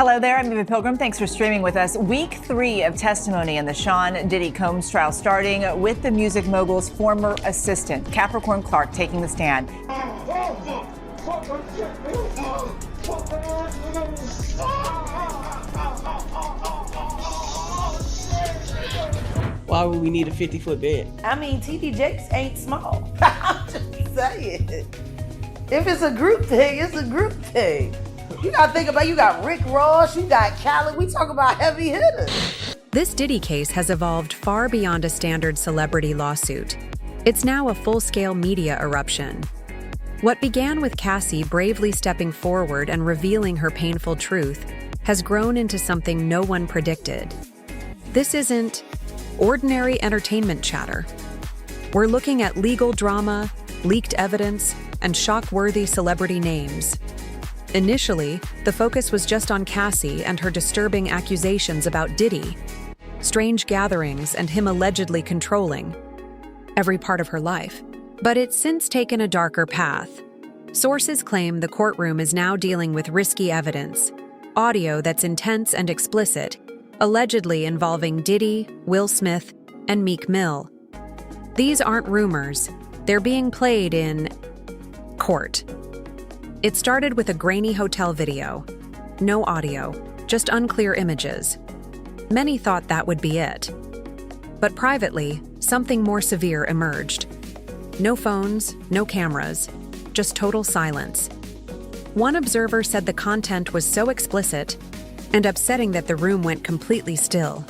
Hello there, I'm Eva Pilgrim. Thanks for streaming with us. Week 3 of testimony in the Sean Diddy Combs trial, starting with the music mogul's former assistant, Capricorn Clark, taking the stand. Why would we need a 50-foot bed? I mean, TD Jakes ain't small. I'm just saying. If it's a group thing, it's a group thing. You gotta think about, you got Rick Ross, you got Khaled, we talk about heavy hitters. This Diddy case has evolved far beyond a standard celebrity lawsuit. It's now a full-scale media eruption. What began with Cassie bravely stepping forward and revealing her painful truth has grown into something no one predicted. This isn't ordinary entertainment chatter. We're looking at legal drama, leaked evidence, and shock-worthy celebrity names. Initially, the focus was just on Cassie and her disturbing accusations about Diddy, strange gatherings, and him allegedly controlling every part of her life. But it's since taken a darker path. Sources claim the courtroom is now dealing with risky evidence, audio that's intense and explicit, allegedly involving Diddy, Will Smith, and Meek Mill. These aren't rumors. They're being played in court. It started with a grainy hotel video. No audio, just unclear images. Many thought that would be it. But privately, something more severe emerged. No phones, no cameras, just total silence. One observer said the content was so explicit and upsetting that the room went completely still.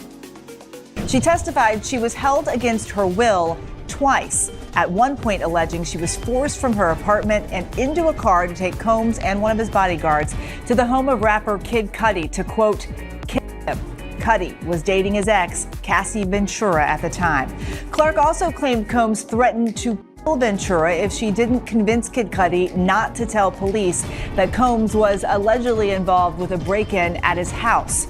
She testified she was held against her will twice, at one point alleging she was forced from her apartment and into a car to take Combs and one of his bodyguards to the home of rapper Kid Cudi to, quote, kill him. Cudi was dating his ex, Cassie Ventura, at the time. Clark also claimed Combs threatened to kill Ventura if she didn't convince Kid Cudi not to tell police that Combs was allegedly involved with a break-in at his house.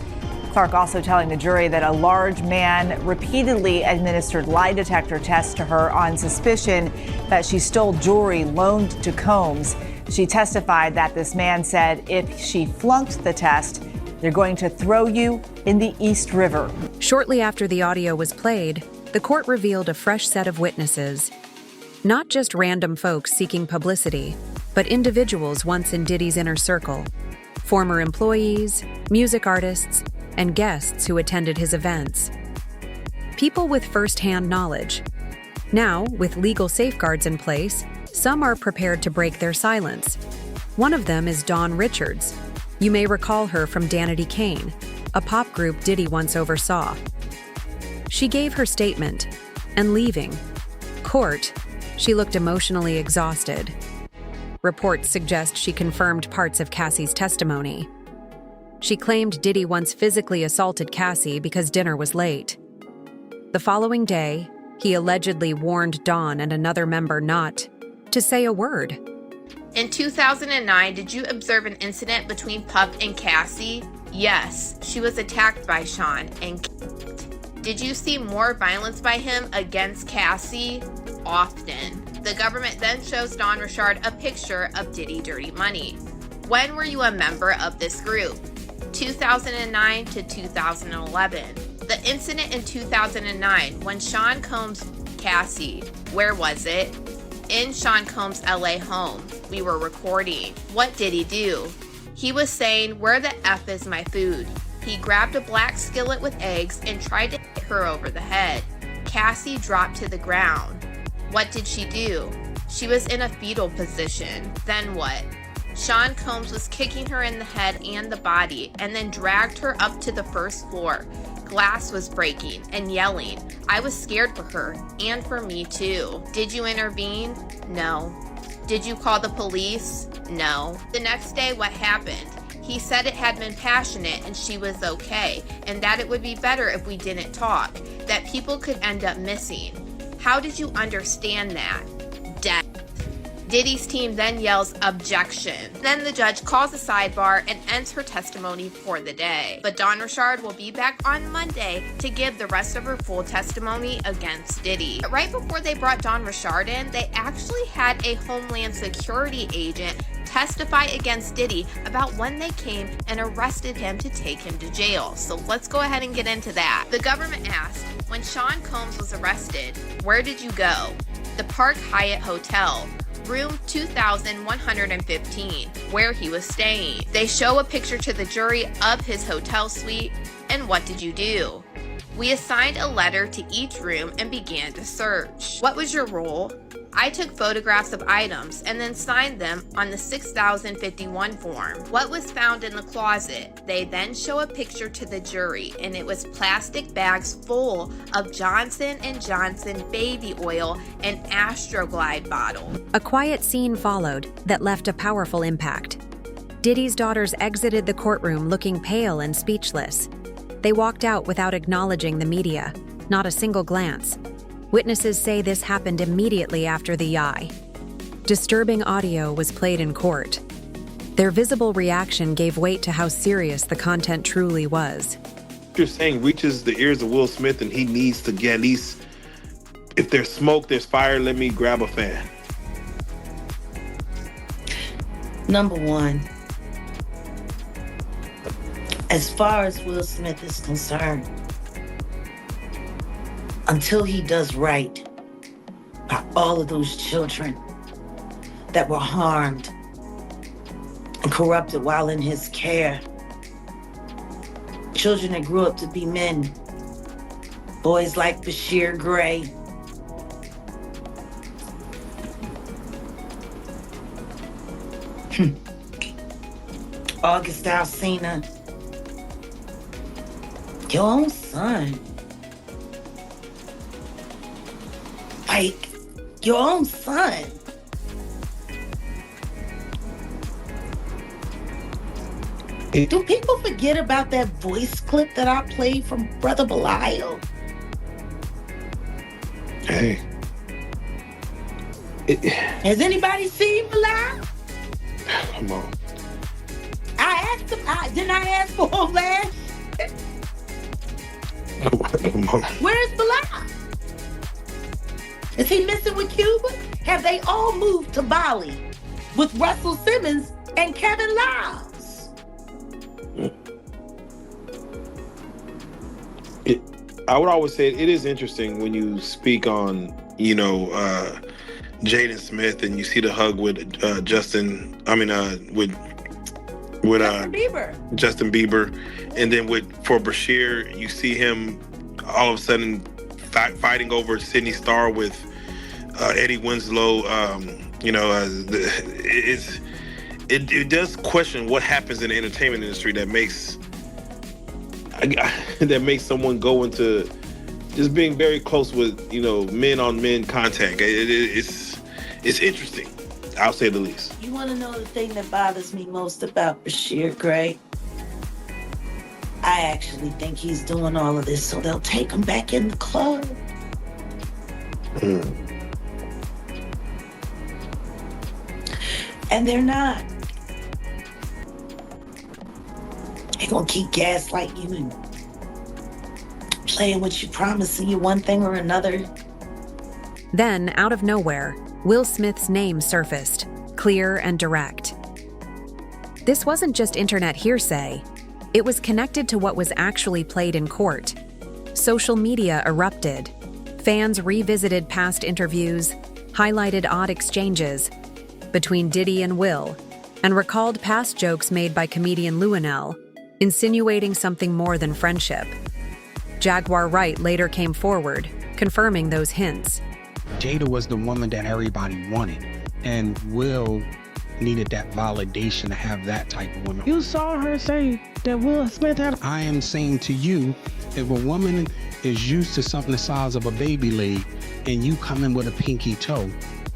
Clark also telling the jury that a large man repeatedly administered lie detector tests to her on suspicion that she stole jewelry loaned to Combs. She testified that this man said if she flunked the test, they're going to throw you in the East River. Shortly after the audio was played, the court revealed a fresh set of witnesses. Not just random folks seeking publicity, but individuals once in Diddy's inner circle. Former employees, music artists, and guests who attended his events. People with first-hand knowledge. Now, with legal safeguards in place, some are prepared to break their silence. One of them is Dawn Richards. You may recall her from Danity Kane, a pop group Diddy once oversaw. She gave her statement, and leaving court, she looked emotionally exhausted. Reports suggest she confirmed parts of Cassie's testimony. She claimed Diddy once physically assaulted Cassie because dinner was late. The following day, he allegedly warned Dawn and another member not to say a word. In 2009, did you observe an incident between Puff and Cassie? Yes, she was attacked by Sean and did you see more violence by him against Cassie? Often. The government then shows Dawn Richard a picture of Diddy Dirty Money. When were you a member of this group? 2009 to 2011. The incident in 2009 when Sean Combs Cassie, where was it? In Sean Combs' LA home. We were recording. What did he do? He was saying, "Where the F is my food?" He grabbed a black skillet with eggs and tried to hit her over the head. Cassie dropped to the ground. What did she do? She was in a fetal position. Then what? Sean Combs was kicking her in the head and the body and then dragged her up to the first floor. Glass was breaking and yelling. I was scared for her and for me too. Did you intervene? No. Did you call the police? No. The next day, what happened? He said it had been passionate and she was okay, and that it would be better if we didn't talk, that people could end up missing. How did you understand that? Death. Diddy's team then yells objection. Then the judge calls a sidebar and ends her testimony for the day. But Dawn Richard will be back on Monday to give the rest of her full testimony against Diddy. Right before they brought Dawn Richard in, they actually had a Homeland Security agent testify against Diddy about when they came and arrested him to take him to jail. So let's go ahead and get into that. The government asked, when Sean Combs was arrested, where did you go? The Park Hyatt Hotel, room 2115, where he was staying. They show a picture to the jury of his hotel suite, and what did you do? We assigned a letter to each room and began to search. What was your role? I took photographs of items and then signed them on the 6051 form. What was found in the closet? They then show a picture to the jury, and it was plastic bags full of Johnson & Johnson baby oil and Astroglide bottle. A quiet scene followed that left a powerful impact. Diddy's daughters exited the courtroom looking pale and speechless. They walked out without acknowledging the media, not a single glance. Witnesses say this happened immediately after the eye. Disturbing audio was played in court. Their visible reaction gave weight to how serious the content truly was. You're saying reaches the ears of Will Smith and he needs to get at least, if there's smoke, there's fire, let me grab a fan. Number one, as far as Will Smith is concerned, until he does right by all of those children that were harmed and corrupted while in his care, children that grew up to be men, boys like Bashir Gray, August Alsina, your own son. Like, your own son. Do people forget about that voice clip that I played from Brother Belial? Hey. Has anybody seen Belial? Come on. I asked him, didn't I ask for him last? Come on. Where's Belial? Is he missing with Cuba? Have they all moved to Bali with Russell Simmons and Kevin Liles? I would always say it is interesting when you speak on, Jaden Smith and you see the hug with with Justin Bieber, and then for Bashir, you see him all of a sudden fighting over Sydney Starr with Eddie Winslow. It does question what happens in the entertainment industry that makes someone go into just being very close with men on men contact. It's interesting, I'll say the least. You want to know the thing that bothers me most about Bashir Gray? I actually think he's doing all of this so they'll take him back in the club. And they're not. They're gonna keep gaslighting you and playing with you, promising you one thing or another. Then, out of nowhere, Will Smith's name surfaced, clear and direct. This wasn't just internet hearsay. It was connected to what was actually played in court. Social media erupted. Fans revisited past interviews, highlighted odd exchanges between Diddy and Will, and recalled past jokes made by comedian Luenell, insinuating something more than friendship. Jaguar Wright later came forward, confirming those hints. Jada was the woman that everybody wanted, and Will needed that validation to have that type of woman. You saw her say that Will Smith had... I am saying to you, if a woman is used to something the size of a baby leg and you come in with a pinky toe,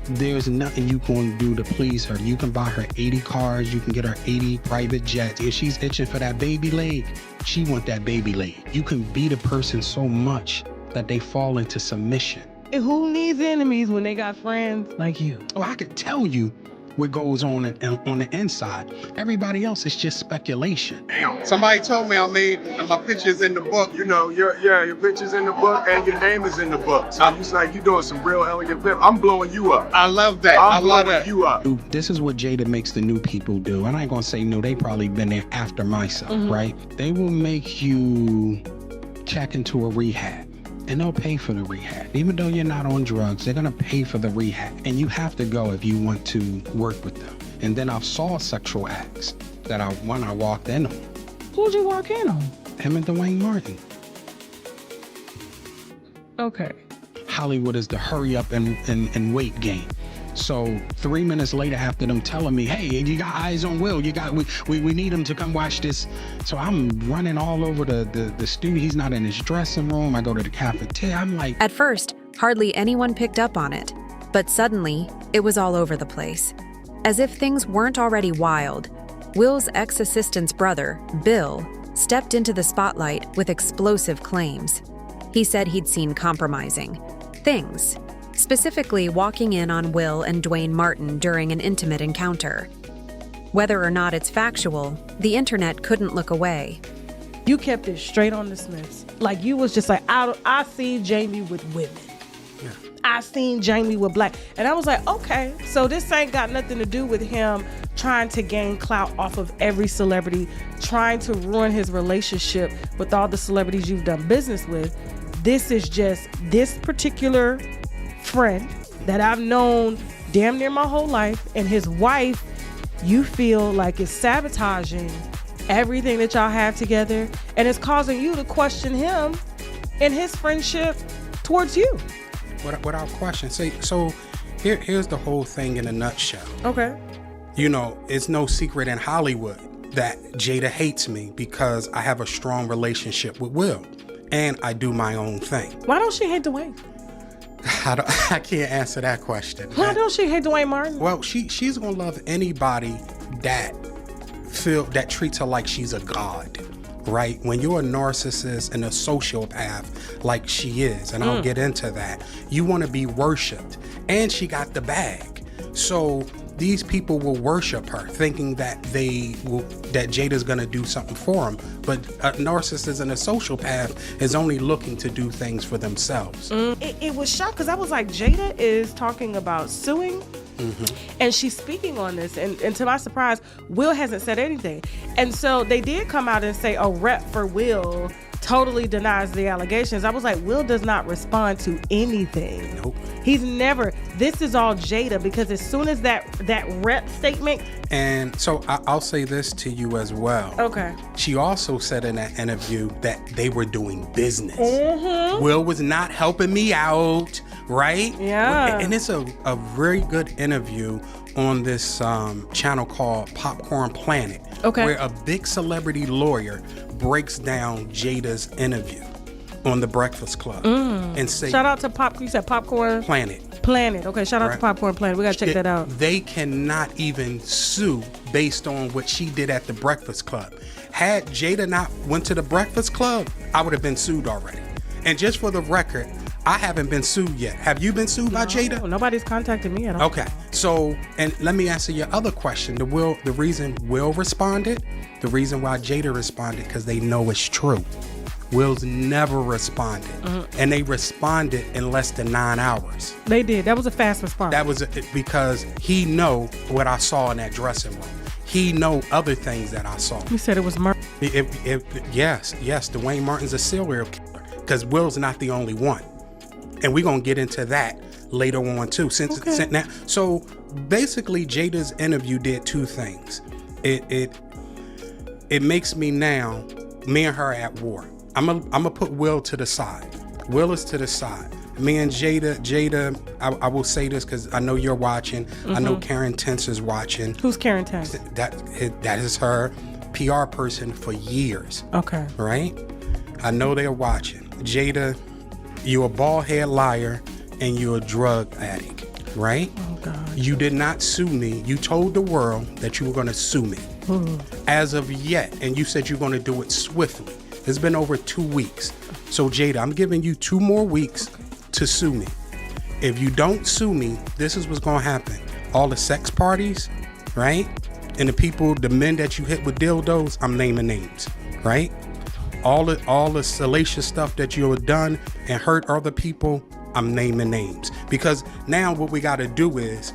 there's nothing you can do to please her. You can buy her 80 cars, you can get her 80 private jets. If she's itching for that baby leg, she want that baby leg. You can beat a person so much that they fall into submission. Who needs enemies when they got friends like you? Oh, I could tell you what goes on the inside. Everybody else is just speculation. Somebody told me I made my pictures in the book. You know, your picture's in the book and your name is in the book. So it's like you're doing some real elegant flip. I'm blowing you up. I love that. I'm blowing you up. This is what Jada makes the new people do. And I ain't gonna say no, they probably been there after myself, right? They will make you check into a rehab. And they'll pay for the rehab. Even though you're not on drugs, they're gonna pay for the rehab. And you have to go if you want to work with them. And then I saw sexual acts that I walked in on. Who'd you walk in on? Him and Dwayne Martin. Okay. Hollywood is the hurry up and wait game. So 3 minutes later, after them telling me, hey, you got eyes on Will, we need him to come watch this. So I'm running all over the studio. He's not in his dressing room. I go to the cafeteria. I'm like... At first, hardly anyone picked up on it. But suddenly, it was all over the place. As if things weren't already wild, Will's ex-assistant's brother, Bill, stepped into the spotlight with explosive claims. He said he'd seen compromising things. Specifically walking in on Will and Dwayne Martin during an intimate encounter. Whether or not it's factual, the internet couldn't look away. You kept it straight on the Smiths. Like you was just like, I seen Jamie with women. Yeah. I seen Jamie with black. And I was like, okay, so this ain't got nothing to do with him trying to gain clout off of every celebrity, trying to ruin his relationship with all the celebrities you've done business with. This is just this particular friend that I've known damn near my whole life, and his wife, you feel like is sabotaging everything that y'all have together, and it's causing you to question him and his friendship towards you. Without question. So here's the whole thing in a nutshell. Okay. You know, it's no secret in Hollywood that Jada hates me because I have a strong relationship with Will, and I do my own thing. Why don't she hate Dwayne? I can't answer that question. Why don't she hate Dwayne Martin? Well, she's gonna love anybody that treats her like she's a god, right? When you're a narcissist and a sociopath like she is, and I'll get into that, you want to be worshipped, and she got the bag. So these people will worship her, thinking that that Jada's gonna do something for them. But a narcissist and a sociopath is only looking to do things for themselves. It was shocked because I was like, Jada is talking about suing, and she's speaking on this. And to my surprise, Will hasn't said anything. And so they did come out and say a rep for Will totally denies the allegations. I was like, Will does not respond to anything. Nope. He's never. This is all Jada, because as soon as that rep statement. And so I'll say this to you as well. Okay. She also said in that interview that they were doing business. Will was not helping me out, right? Yeah. And it's a very good interview on this channel called Popcorn Planet. Okay. Where a big celebrity lawyer breaks down Jada's interview on The Breakfast Club. And say, shout out to you said Popcorn Planet. Okay, shout out to Popcorn Planet. We gotta check that out. They cannot even sue based on what she did at The Breakfast Club. Had Jada not went to The Breakfast Club, I would have been sued already. And just for the record, I haven't been sued yet. Have you been sued by Jada? Nobody's contacted me at all. Okay, so, and let me answer your other question. The reason Will responded, the reason why Jada responded, because they know it's true. Will's never responded, and they responded in less than 9 hours. They did. That was a fast response. That was because he know what I saw in that dressing room. He know other things that I saw. You said it was murder. Yes, Dwayne Martin's a serial killer, because Will's not the only one. And we're going to get into that later on too. So basically Jada's interview did two things. It makes me now, me and her at war. I'm gonna put Will to the side. Will is to the side. Me and Jada, I will say this because I know you're watching. I know Karen Tense is watching. Who's Karen Tense? That is her PR person for years. Okay. Right? I know they're watching. Jada, you're a bald-head liar and you're a drug addict, right? Oh, God. You did not sue me. You told the world that you were going to sue me. As of yet, and you said you're going to do it swiftly. It's been over 2 weeks. So, Jada, I'm giving you 2 more weeks to sue me. if you don't sue me, this is what's gonna happen. All the sex parties, right? And the men that you hit with dildos, I'm naming names, right? All the salacious stuff that you have done and hurt other people, I'm naming names. Because now what we gotta do is,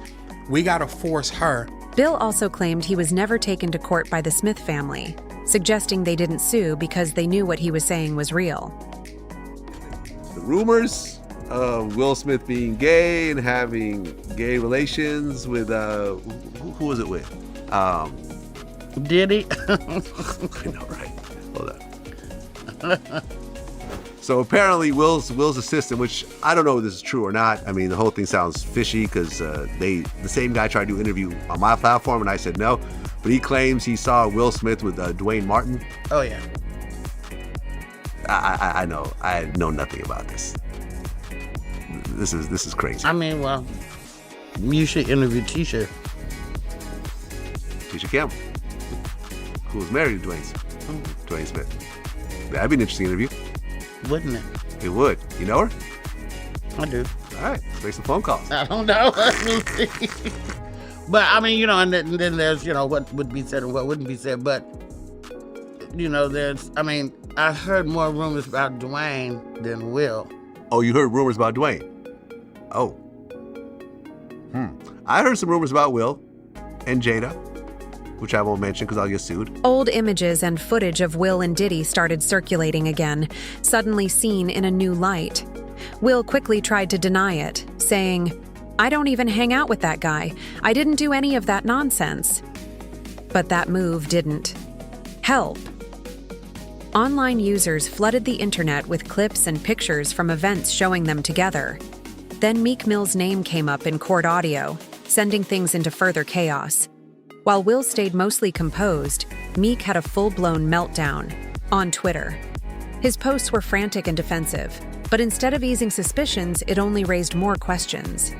we gotta force her. Bill also claimed he was never taken to court by the Smith family, suggesting they didn't sue because they knew what he was saying was real. The rumors of Will Smith being gay and having gay relations with, who was it with? Diddy. I know, right? Hold on. So apparently Will's assistant, which I don't know if this is true or not. I mean, the whole thing sounds fishy because the same guy tried to do an interview on my platform and I said no. But he claims he saw Will Smith with Dwayne Martin. Oh yeah. I know. I know nothing about this. This is crazy. I mean, well, you should interview Tisha. Tisha Campbell, who was married to Dwayne Smith. That'd be an interesting interview. Wouldn't it? It would. You know her? I do. All right, let's make some phone calls. I don't know. But I mean, you know, and then there's, you know, what would be said and what wouldn't be said. But, you know, I heard more rumors about Dwayne than Will. Oh, you heard rumors about Dwayne? Oh. I heard some rumors about Will and Jada, which I won't mention because I'll get sued. Old images and footage of Will and Diddy started circulating again, suddenly seen in a new light. Will quickly tried to deny it, saying, "I don't even hang out with that guy. I didn't do any of that nonsense." But that move didn't help. Online users flooded the internet with clips and pictures from events showing them together. Then Meek Mill's name came up in court audio, sending things into further chaos. While Will stayed mostly composed, Meek had a full-blown meltdown on Twitter. His posts were frantic and defensive, but instead of easing suspicions, it only raised more questions.